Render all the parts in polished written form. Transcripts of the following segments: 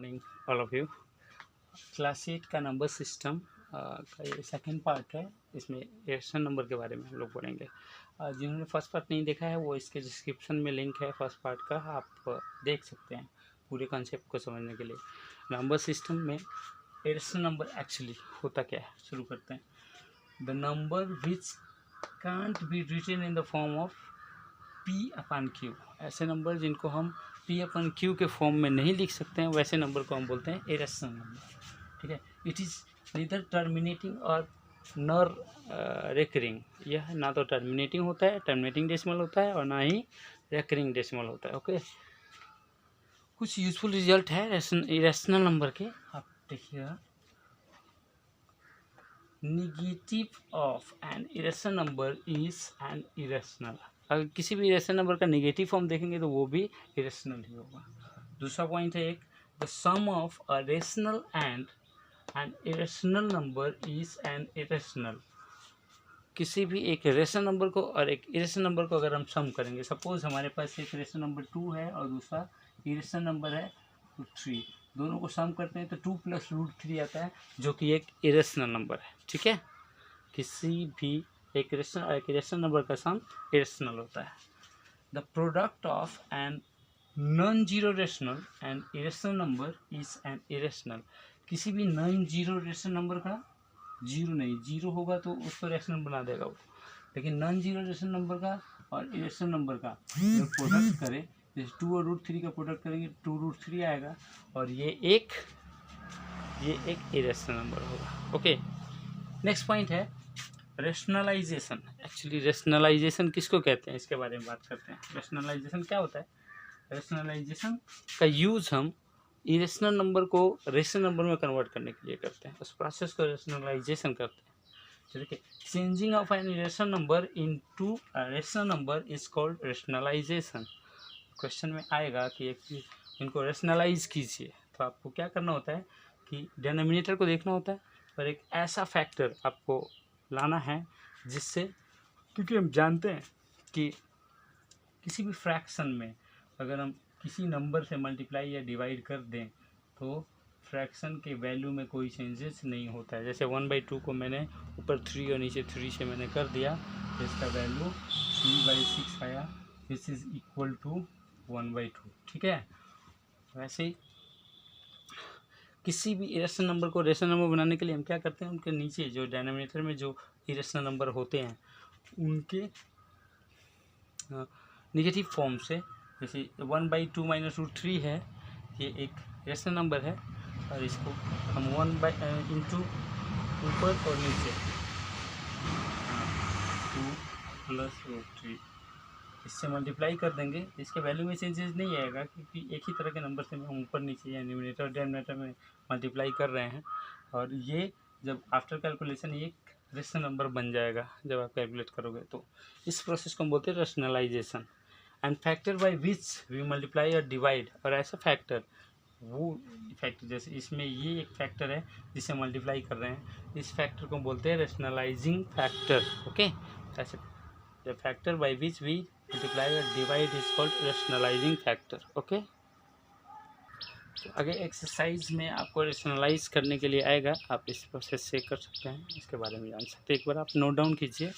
Morning all of you. Class 8 का number system का ये सेकेंड पार्ट है। इसमें रेशनल नंबर के बारे में हम लोग पढ़ेंगे। जिन्होंने फर्स्ट पार्ट नहीं देखा है वो इसके डिस्क्रिप्शन में लिंक है फर्स्ट पार्ट का, आप देख सकते हैं पूरे कॉन्सेप्ट को समझने के लिए। नंबर सिस्टम में रेशनल नंबर एक्चुअली होता क्या है, शुरू करते हैं। The number which can't be written in the form of p upon q, ऐसे नंबर जिनको हम पी अपन क्यू के फॉर्म में नहीं लिख सकते हैं, वैसे नंबर को हम बोलते हैं इरेशनल नंबर। ठीक है, इट इज़ नीदर टर्मिनेटिंग और नर रेकरिंग। यह ना तो टर्मिनेटिंग होता है, टर्मिनेटिंग डेसिमल होता है, और ना ही रेकरिंग डेसिमल होता है। ओके, कुछ यूजफुल रिजल्ट है इरेशनल नंबर के, आप देखिएगा। Negative of an irrational number is an irrational. अगर किसी भी इरेशनल नंबर का नेगेटिव फॉर्म देखेंगे तो वो भी इरेशनल ही होगा। दूसरा पॉइंट है, एक the sum of a rational and an irrational number is an irrational. किसी भी एक रेशनल नंबर को और एक इरेशनल नंबर को अगर हम सम करेंगे, सपोज हमारे पास एक रेशनल नंबर 2 है और दूसरा इरेशनल नंबर है 3, दोनों को सम करते हैं तो 2 + √3 आता है, जो कि एक इरेशनल नंबर है। ठीक है, किसी भी एक रेशनल नंबर का सम इरेशनल होता है। The product of an non zero rational and irrational number is an irrational. किसी भी नॉन जीरो रेशनल नंबर का, जीरो नहीं, जीरो होगा तो उसको रेशनल बना देगा वो, लेकिन नॉन जीरो रेशनल नंबर का और इरेशनल नंबर का जब प्रोडक्ट करें, जैसे 2 और √3 का प्रोडक्ट करेंगे 2√3 आएगा, और ये एक इरेशनल नंबर होगा। ओके, नेक्स्ट पॉइंट है रेशनलाइजेशन। एक्चुअली रेशनलाइजेशन किसको कहते हैं, इसके बारे में बात करते हैं। रेशनलाइजेशन क्या होता है? रेशनलाइजेशन का यूज़ हम इरेशनल नंबर को रेशनल नंबर में कन्वर्ट करने के लिए करते हैं, उस प्रोसेस को रेशनलाइजेशन करते हैं। ठीक है, changing of an irrational number into a rational number is called rationalisation. Question में आएगा कि एक इनको रेशनलाइज कीजिए, तो आपको क्या करना होता है कि डिनोमिनेटर को देखना होता है और एक ऐसा फैक्टर आपको लाना है जिससे, क्योंकि हम जानते हैं कि किसी भी फ्रैक्शन में अगर हम किसी नंबर से मल्टीप्लाई या डिवाइड कर दें तो फ्रैक्शन के वैल्यू में कोई चेंजेस नहीं होता है। जैसे 1/2 को मैंने ऊपर 3 और नीचे 3 से मैंने कर दिया तो इसका वैल्यू 3/6 आया, दिस इज इक्वल टू 1/2। ठीक है, वैसे ही किसी भी इरेशनल नंबर को रेशनल नंबर बनाने के लिए हम क्या करते हैं, उनके नीचे जो डिनोमिनेटर में जो इरेशनल नंबर होते हैं उनके नेगेटिव फॉर्म से, जैसे 1/2 - √3 है, ये एक रेशनल नंबर है, और इसको हम 1 इंटू ऊपर और नीचे 2 + √3 इससे मल्टीप्लाई कर देंगे, इसके वैल्यू में चेंजेस नहीं आएगा, क्योंकि एक ही तरह के नंबर से हम ऊपर नीचे या न्यूमरेटर और डिनोमिनेटर में मल्टीप्लाई कर रहे हैं, और ये जब आफ्टर कैलकुलेशन ये एक रेशनल नंबर बन जाएगा जब आप कैलकुलेट करोगे। तो इस प्रोसेस को हम बोलते हैं rationalisation. And factor by which we multiply और डिवाइड, और ऐसा फैक्टर, वो फैक्टर जैसे इसमें ये एक फैक्टर है जिसे मल्टीप्लाई कर रहे हैं, इस फैक्टर को बोलते हैं रेशनलाइजिंग फैक्टर। ओके, ऐसे the factor by which we multiply और divide is called rationalising factor. Okay, तो आगे एक्सरसाइज में आपको रेशनलाइज करने के लिए आएगा, आप इस प्रोसेस से कर सकते हैं, इसके बारे में जान सकते हैं। एक बार आप नोट डाउन कीजिए,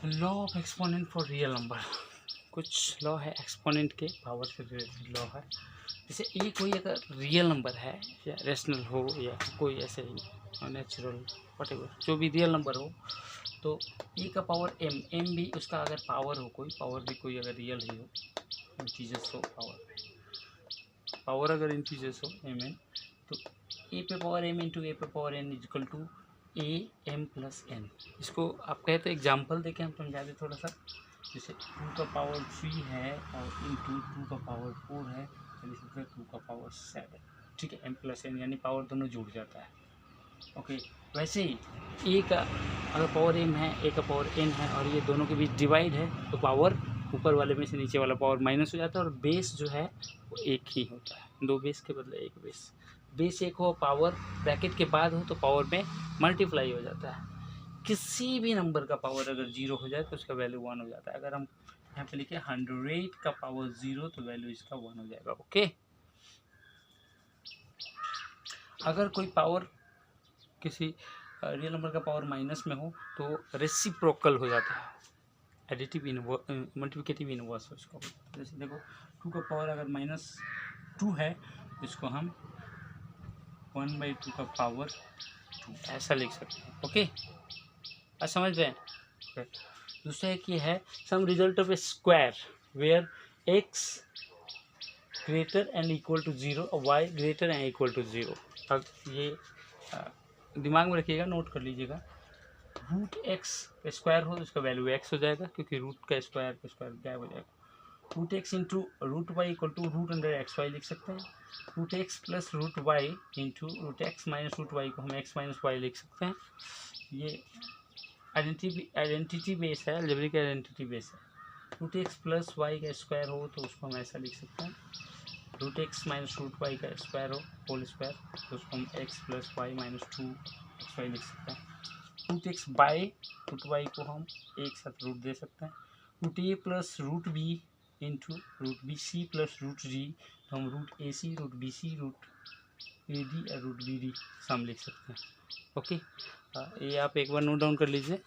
law of exponent for real number. कुछ लॉ है एक्सपोनेंट के, पावर से रिलेटेड लॉ है। जैसे ए कोई अगर रियल नंबर है या रेशनल हो या कोई ऐसे ही नेचुरल व्हाटएवर जो भी रियल नंबर हो, तो ए का पावर एम भी उसका अगर पावर हो, कोई पावर भी कोई अगर रियल ही हो, इंटीजर्स हो, पावर अगर इंटीजर्स हो एम एन, तो ए पे पावर एम इंटू ए पे power n is equal to a m plus n. इसको आप कहे तो एग्जाम्पल देके हम समझा दें थोड़ा सा। जैसे 2 का पावर 3 है और इंटू 2 का पावर 4 है, चलिए 2 का पावर 7। ठीक है, एम प्लस एन यानी पावर दोनों जुड़ जाता है। ओके, वैसे ही ए का अगर पावर एम है, ए का पावर एन है, और ये दोनों के बीच डिवाइड है, तो पावर ऊपर वाले में से नीचे वाला पावर माइनस हो जाता है, और बेस जो है वो एक ही होता है। 2 बेस के बदले 1 बेस। बेस एक हो, पावर ब्रैकेट के बाद हो, तो पावर में मल्टीप्लाई हो जाता है। किसी भी नंबर का पावर अगर 0 हो जाए तो उसका वैल्यू 1 हो जाता है। अगर हम यहाँ पे लिखे 100 का पावर 0 तो वैल्यू इसका 1 हो जाएगा। ओके, अगर कोई पावर किसी रियल नंबर का पावर माइनस में हो तो रेसिप्रोकल हो जाता है, एडिटिव मल्टीप्लिकेटिव इनवर्स उसको। जैसे देखो 2 का पावर अगर -2 है इसको हम 1/2 का पावर 2 ऐसा लिख सकते हैं। ओके, आज समझ रहे हैं। दूसरा एक ये है sum result of a square where x greater and equal to 0 और y greater and equal to 0। अब ये दिमाग में रखिएगा, नोट कर लीजिएगा। रूट एक्स का स्क्वायर हो तो उसका वैल्यू x हो जाएगा, क्योंकि रूट का स्क्वायर क्या हो जाएगा। Root x into root y equal to root under x y लिख सकते हैं। Root x plus root y into root x minus root Y को हम एक्स माइनस वाई लिख सकते हैं। ये आइडेंटिटी बेस है, अलजेब्रिक आइडेंटिटी बेस है। रूट एक्स प्लस वाई का स्क्वायर हो तो उसको हम ऐसा लिख सकते हैं। Root x minus root y का स्क्वायर हो होल स्क्वायर तो उसको हम x plus Y minus 2xy लिख सकते हैं। Root X by root Y को हम एक साथ रूट दे सकते हैं। Root A plus root B into root B C plus root G तो हम root A C root B C root A D और रूट बी डी सम लिख सकते हैं। ओके, ये आप एक बार नोट डाउन कर लीजिए।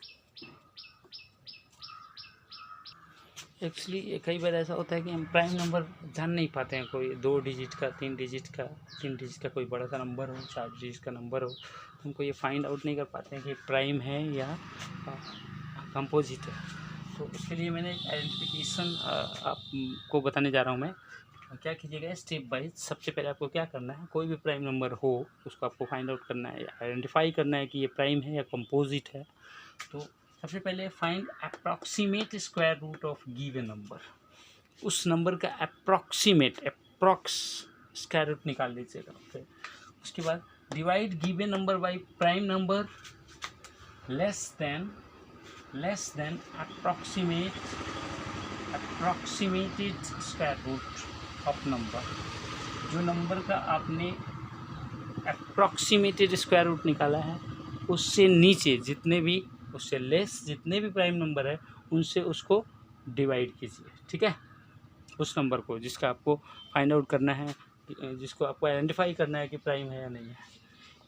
एक्चुअली कई बार ऐसा होता है कि हम प्राइम नंबर जान नहीं पाते हैं, कोई 2 डिजिट का 3 डिजिट का कोई बड़ा सा नंबर हो, 4 डिजिट का नंबर हो, तो हमको ये फाइंड आउट नहीं कर पाते हैं कि प्राइम है या कंपोजिट है। तो उसके लिए मैंने एक आइडेंटिफिकेशन आपको बताने जा रहा हूँ मैं। क्या कीजिएगा, स्टेप बाय। सबसे पहले आपको क्या करना है, कोई भी प्राइम नंबर हो उसको आपको फाइंड आउट करना है, आइडेंटिफाई करना है कि ये प्राइम है या कंपोजिट है। तो सबसे पहले find approximate square root of given number. उस नंबर का अप्रॉक्स स्क्वायर रूट निकाल लीजिएगा। फिर उसके बाद divide given number by prime number less than approximated square root of number. जो नंबर का आपने अप्रॉक्सीमेटेड स्क्वायर रूट निकाला है उससे नीचे जितने भी, उससे लेस जितने भी प्राइम नंबर है उनसे उसको डिवाइड कीजिए। ठीक है, उस नंबर को जिसका आपको फाइंड आउट करना है, जिसको आपको आइडेंटिफाई करना है कि प्राइम है या नहीं है।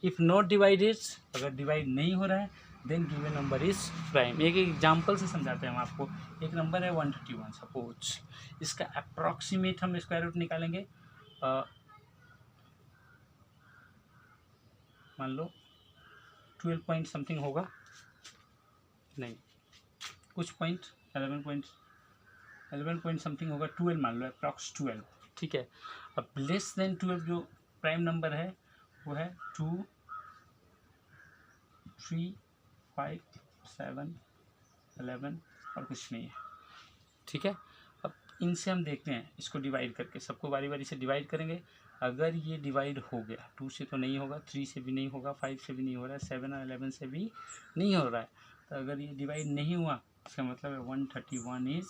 इफ़ नॉट डिवाइडेड, अगर डिवाइड नहीं हो रहा है then given number is prime. एक एग्जाम्पल से समझाते हैं हम आपको। एक नंबर है 131 सपोज, इसका अप्रॉक्सीमेट हम स्क्वायर रूट निकालेंगे। मान लो 12 पॉइंट समथिंग होगा, नहीं कुछ पॉइंट 11 पॉइंट समथिंग होगा, 12 मान लो, अप्रॉक्स 12। ठीक है, अब लेस देन 12 जो प्राइम नंबर है वो है 2, 3, 5, 7, 11 और कुछ नहीं है। ठीक है, अब इनसे हम देखते हैं, इसको डिवाइड करके सबको बारी बारी से डिवाइड करेंगे। अगर ये डिवाइड हो गया, 2 से तो नहीं होगा, 3 से भी नहीं होगा, 5 से भी नहीं हो रहा है, 7 और 11 से भी नहीं हो रहा है, तो अगर ये डिवाइड नहीं हुआ इसका मतलब है 131 इज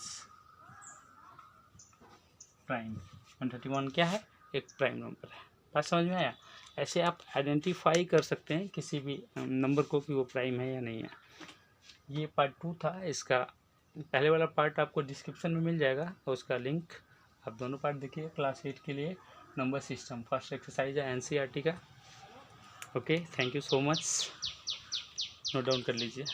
प्राइम। 131 क्या है, एक प्राइम नंबर है। बात समझ में आया? ऐसे आप आइडेंटिफाई कर सकते हैं किसी भी नंबर को कि वो प्राइम है या नहीं है। ये पार्ट 2 था। इसका पहले वाला पार्ट आपको डिस्क्रिप्शन में मिल जाएगा और उसका लिंक, आप दोनों पार्ट देखिए। क्लास 8 के लिए नंबर सिस्टम फर्स्ट एक्सरसाइज है NCERT का। Okay, thank you so much, note down कर लीजिए।